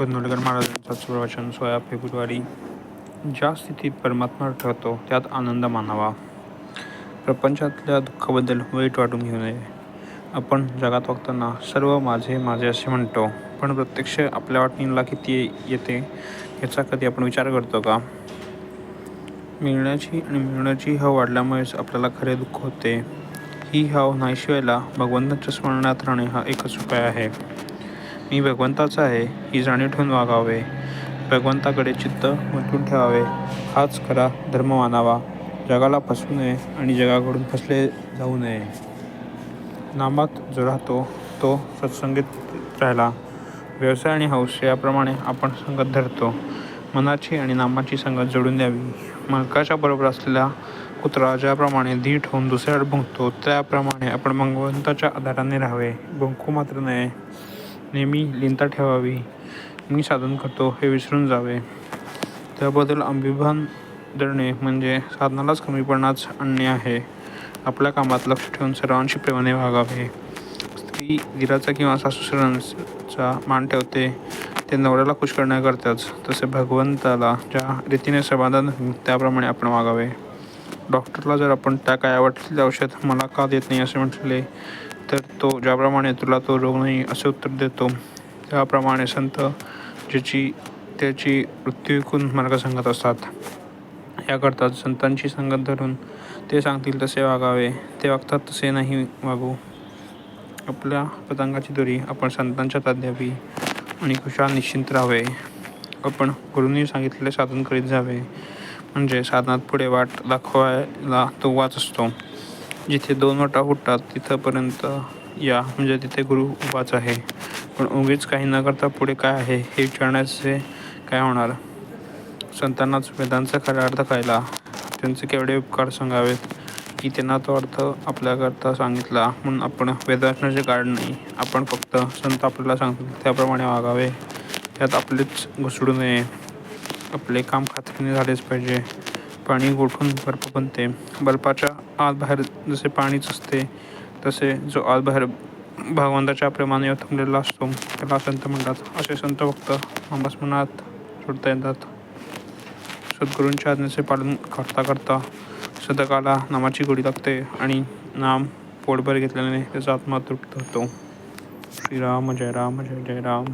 गोंदवलेकर महाराजांचं प्रवचन 16 फेब्रुवारी. ज्या स्थितीत परमात्मा ठरतो त्यात आनंद मानावा. प्रपंचातल्या दुःखाबद्दल वाईट वाटून घेऊ नये. आपण जगात वागताना सर्व माझे माझे असे म्हणतो, पण प्रत्यक्ष आपल्या वाटणीला किती येते याचा कधी आपण विचार करतो का? मिळण्याची आणि मिळवण्याची हाव वाढल्यामुळेच आपल्याला खरे दुःख होते. ही हाव नाहीशी व्हायला भगवंताच्या स्मरणात राहणे हा एकच उपाय आहे. मी भगवंताचा आहे ही जाणीव ठेवून वागावे. भगवंताकडे चित्त गुंतवून ठेवावे. हाच खरा धर्म मानावा. जगाला फसवू नये आणि जगाकडून फसले जाऊ नये. नामात जो राहतो तो सत्संगीत राहिला. व्यवसाय आणि हौस याप्रमाणे आपण संगत धरतो. मनाची आणि नामाची संगत जोडून द्यावी. मालकाच्या बरोबर असलेला कुत्रा ज्याप्रमाणे धीट होऊन दुसऱ्याला भुंकतो त्याप्रमाणे आपण भगवंताच्या आधाराने राहावे. भुंकू मात्र नये. नेहमी लीनता ठेवावी. मी साधन करतो हे विसरून जावे. त्याबद्दल अभिमान धरणे म्हणजे साधनालाच कमीपणाच आणणे आहे. आपल्या कामात लक्ष ठेवून सर्वांशी प्रेमाने वागावे. स्त्री दिराचा किंवा सासूसऱ्यांचा मान ठेवते ते नवऱ्याला खुश करण्याकरताच. तसे भगवंताला ज्या रीतीने समाधान त्याप्रमाणे आपण वागावे. डॉक्टरला जर आपण त्या काय आवडलेले औषध मला का देत नाही असे म्हटले तर तो ज्याप्रमाणे तुला तो रोग नाही असे उत्तर देतो, त्याप्रमाणे संत ज्याची त्याची वृत्ती विकून मार्ग सांगत असतात. याकरता संतांची संगत धरून ते सांगतील तसे वागावे. ते वागतात तसे नाही वागू. आपल्या पतंगाची दोरी आपण संतांच्या हातात द्यावी आणि खुशाल निश्चिंत राहावे. आपण गुरूंनी सांगितलेले साधन करीत जावे. म्हणजे साधनात पुढे वाट दाखवायला तो वाच असतो. जिथे 2 वाटा फुटतात तिथपर्यंत या म्हणजे तिथे गुरु उभाच आहे. पण उगीच काही न करता पुढे काय आहे हे विचारण्याचे काय होणार? संतांनाच वेदांचा खरा अर्थ कळला. त्यांचे केवढे उपकार सांगावेत की त्यांना तो अर्थ आपल्याकरता सांगितला म्हणून आपण वेद वाचण्याचे कारण नाही. आपण फक्त संत आपल्याला सांगतील त्याप्रमाणे वागावे. त्यात आपलेच घुसडू नये. आपले काम खात्रीने झालेच पाहिजे. पाणी गोठून बर्फ बनते. बर्फाच्या आत बाहेर जसे पाणीच असते तसे जो आत बाहेर भगवंताच्या प्रेमाने ओथंबलेला असतो त्याला संत म्हणतात. असे संत फक्त नामस्मरणात सोडता येतात. सद्गुरूंच्या आज्ञेचे पालन करता करता सदकाला नामाची गोडी लागते आणि नाम पोटभर घेतल्याने त्याचा आत्मा तृप्त होतो. श्रीराम जय राम जय जय राम.